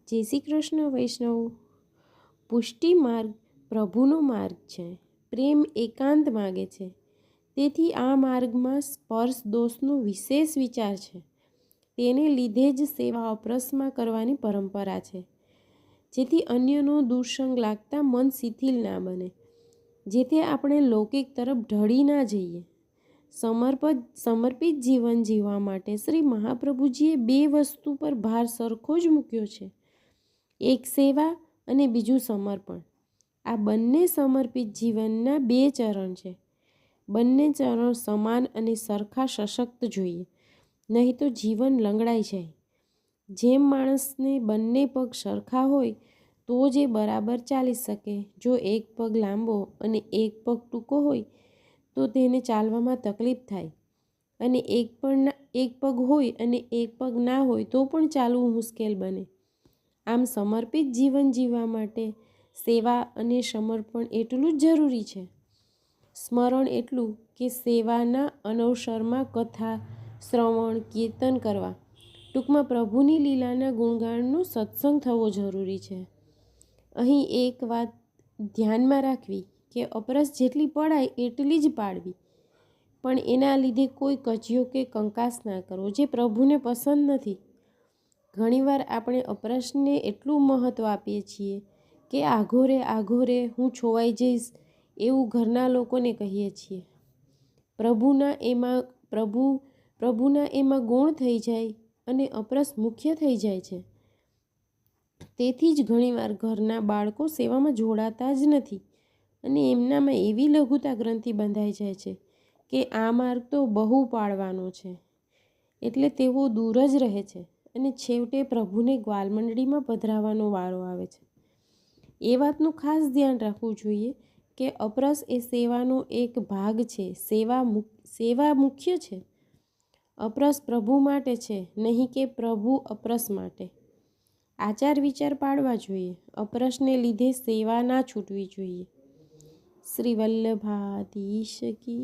જય શ્રી કૃષ્ણ વૈષ્ણવ। પુષ્ટિ માર્ગ પ્રભુનો માર્ગ છે। પ્રેમ એકાંત માગે છે। તેથી આ માર્ગમાં સ્પર્શ દોષનો વિશેષ વિચાર છે। તેને લીધે જ સેવા અપરસમાં કરવાની પરંપરા છે, જેથી અન્યનો દુર્સંગ લાગતા મન શિથિલ ના બને, જેથી આપણે લૌકિક તરફ ઢળી ના જઈએ। સમર્પિત જીવન જીવવા માટે શ્રી મહાપ્રભુજીએ બે વસ્તુ પર ભાર સરખો જ મૂક્યો છે, એક સેવા અને બીજું સમર્પણ। આ બંને સમર્પિત જીવનના બે ચરણ છે। બંને ચરણ સમાન અને સરખા સશક્ત જોઈએ, નહીં તો જીવન લંગડાઈ જાય। જેમ માણસને બંને પગ સરખા હોય તો જ એ બરાબર ચાલી શકે। જો એક પગ લાંબો અને એક પગ ટૂંકો હોય તો તેને ચાલવામાં તકલીફ થાય, અને એક પગ હોય અને એક પગ ના હોય તો પણ ચાલવું મુશ્કેલ બને। આમ સમર્પિત જીવન જીવવા માટે સેવા અને સમર્પણ એટલું જ જરૂરી છે। સ્મરણ એટલું કે સેવાના અનવસરમાં કથા, શ્રવણ, કીર્તન કરવા, ટૂંકમાં પ્રભુની લીલાના ગુણગાનનો સત્સંગ થવો જરૂરી છે। અહીં એક વાત ધ્યાનમાં રાખવી કે અપરસ જેટલી પડાય એટલી જ પાડવી, પણ એના લીધે કોઈ કજિયો કે કંકાસ ના કરવો, જે પ્રભુને પસંદ નથી। ઘણીવાર આપણે અપરસને એટલું મહત્ત્વ આપીએ છીએ કે આઘોરે હું છોવાઈ જઈશ એવું ઘરના લોકોને કહીએ છીએ। પ્રભુના એમાં ગૌણ થઈ જાય અને અપરસ મુખ્ય થઈ જાય છે। તેથી જ ઘણીવાર ઘરના બાળકો સેવામાં જોડાતા જ નથી, અને એમનામાં એવી લઘુતા ગ્રંથિ બંધાઈ જાય છે કે આ માર્ગ તો બહુ પાળવાનો છે, એટલે તેઓ દૂર જ રહે છે, અને છેવટે પ્રભુને ગ્વાલમંડળીમાં પધરાવવાનો વારો આવે છે। એ વાતનું ખાસ ધ્યાન રાખવું જોઈએ કે અપરસ એ સેવાનો એક ભાગ છે। સેવા મુખ્ય છે। અપરસ પ્રભુ માટે છે, નહીં કે પ્રભુ અપરસ માટે। આચાર વિચાર પાડવા જોઈએ। અપરસને લીધે સેવા ના છૂટવી જોઈએ। શ્રી વલ્લભાધીશ કી